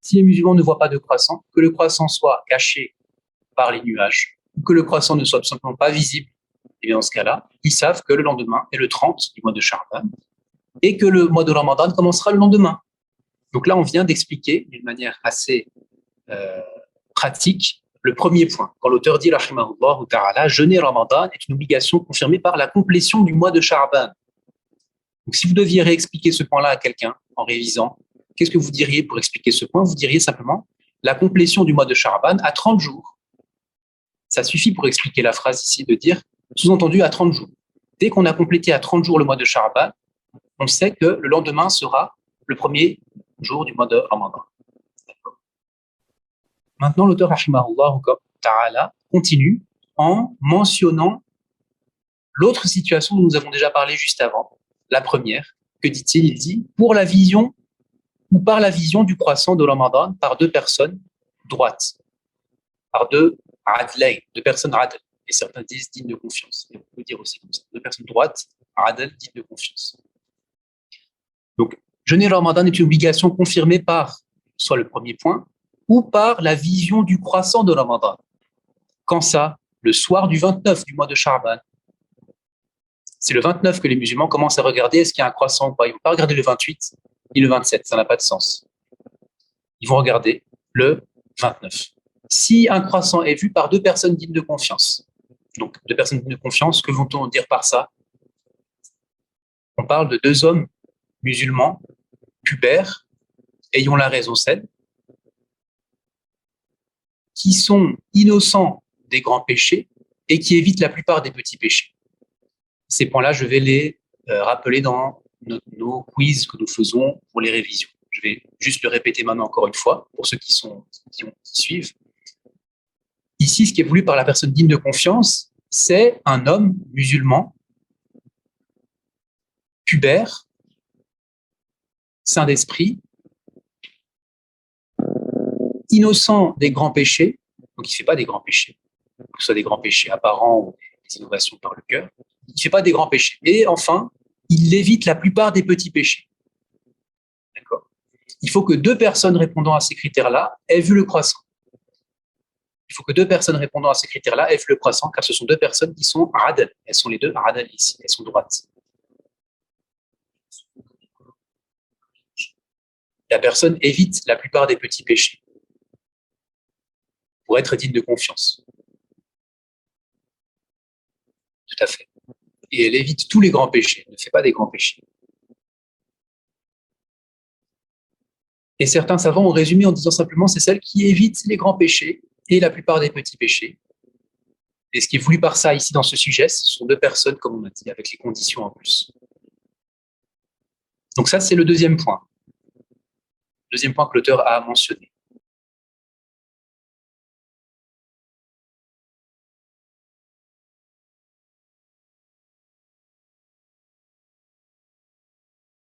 Si les musulmans ne voient pas de croissant, que le croissant soit caché par les nuages, ou que le croissant ne soit tout simplement pas visible, et bien dans ce cas-là, ils savent que le lendemain est le 30 du mois de Sha'ban et que le mois de Ramadan commencera le lendemain. Donc là, on vient d'expliquer d'une manière assez euh, pratique le premier point. Quand l'auteur dit, rahimahullah ta'ala, jeûner Ramadan est une obligation confirmée par la complétion du mois de Sha'ban. Donc si vous deviez réexpliquer ce point-là à quelqu'un en révisant, qu'est-ce que vous diriez pour expliquer ce point? Vous diriez simplement la complétion du mois de Sha'ban à 30 jours. Ça suffit pour expliquer la phrase ici de dire sous-entendu à 30 jours. Dès qu'on a complété à 30 jours le mois de Sha'ban, on sait que le lendemain sera le premier jour du mois de Ramadan. Maintenant, l'auteur rahimahullah ta'ala continue en mentionnant l'autre situation dont nous avons déjà parlé juste avant. La première, que dit-il? Il dit pour la vision ou par la vision du croissant de Ramadan par deux personnes droites, par deux adlay, deux personnes adl. Et certains disent dignes de confiance. Et on peut dire aussi comme ça, deux personnes droites, adl, dignes de confiance. Donc, jeûner Ramadan est une obligation confirmée par soit le premier point, ou par la vision du croissant de Ramadan. Quand ça? Le soir du 29 du mois de Sha'ban. C'est le 29 que les musulmans commencent à regarder est-ce qu'il y a un croissant ou pas. Ils ne vont pas regarder le 28 ni le 27, ça n'a pas de sens. Ils vont regarder le 29. Si un croissant est vu par deux personnes dignes de confiance, donc deux personnes dignes de confiance, que vont-on dire par ça? On parle de deux hommes musulmans, pubères, ayant la raison saine, qui sont innocents des grands péchés et qui évitent la plupart des petits péchés. Ces points-là, je vais les rappeler dans nos quiz que nous faisons pour les révisions. Je vais juste le répéter maintenant encore une fois pour ceux qui suivent. Ici, ce qui est voulu par la personne digne de confiance, c'est un homme musulman, pubère, saint d'esprit, innocent des grands péchés, donc il ne fait pas des grands péchés, que ce soit des grands péchés apparents ou des innovations par le cœur, il ne fait pas des grands péchés. Et enfin, il évite la plupart des petits péchés. D'accord? Il faut que deux personnes répondant à ces critères-là aient vu le croissant. Il faut que deux personnes répondant à ces critères-là aient vu le croissant, car ce sont deux personnes qui sont adal. Elles sont les deux adal ici, elles sont droites. La personne évite la plupart des petits péchés pour être digne de confiance. Tout à fait. Et elle évite tous les grands péchés, elle ne fait pas des grands péchés. Et certains savants ont résumé en disant simplement c'est celle qui évite les grands péchés et la plupart des petits péchés. Et ce qui est voulu par ça ici dans ce sujet, ce sont deux personnes, comme on a dit, avec les conditions en plus. Donc ça, c'est le deuxième point. Deuxième point que l'auteur a mentionné.